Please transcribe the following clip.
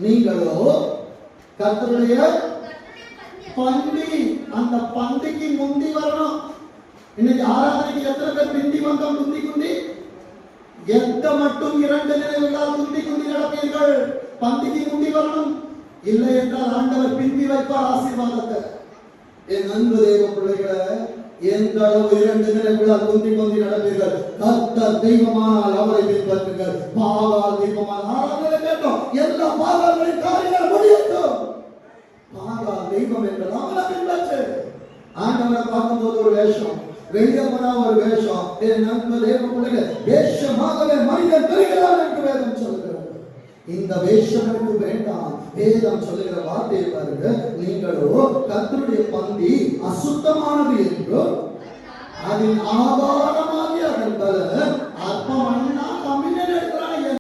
நீங்களோ கர்த்தருடைய பந்தி. அந்த பந்திக்கு முந்தி வரணும். இன்னைக்கு ஆராதனைக்கு எத்தனை பேர் பிந்தி வந்தோம்? குந்தி குந்தி எந்த மட்டும் 2 நிலைகளால் குந்தி குந்தி நடப்பீர்கள். பந்திக்கு முந்தி வரணும். இல்லை என்றால் ஆண்டவர் பிந்தி வைப்பார் ஆசீர்வாதத்தை. என் அன்பு தேவ பிள்ளைகளை, எந்த அளவு 2 நிலைகளால் குந்தி குந்தி நடப்பீர்கள். கர்த்தர் தெய்வமானால் அவரை பின்பற்றுங்கள், பாகால் தெய்வமானால் ஆராதனை கேட்டோம். எல்லா பாகால்களின் காரியங்கள் முடியட்டும். பாகால் தெய்வம் என்றால் அவரை பின்பற்று. ஆண்டவரை பார்க்கும்போது ஒரு வேஷம், வெளியே போனா ஒரு வேஷம். என் அன்பு தேவ பிள்ளைகள், வேஷமாகவே மனிதன் பெறுகிறான் என்று வேதம் சொல்லுகிறது. இந்த வேஷம் எனக்கு வேண்டாம். வேதம் சொல்லுகிற வார்த்தையை பாருங்க. நீங்களோ கர்த்தருடைய பந்தி அசுத்தமானது என்றும் அதில் ஆதாரமாகிய அதன் பலன் அற்பமண்ணா தமிழ்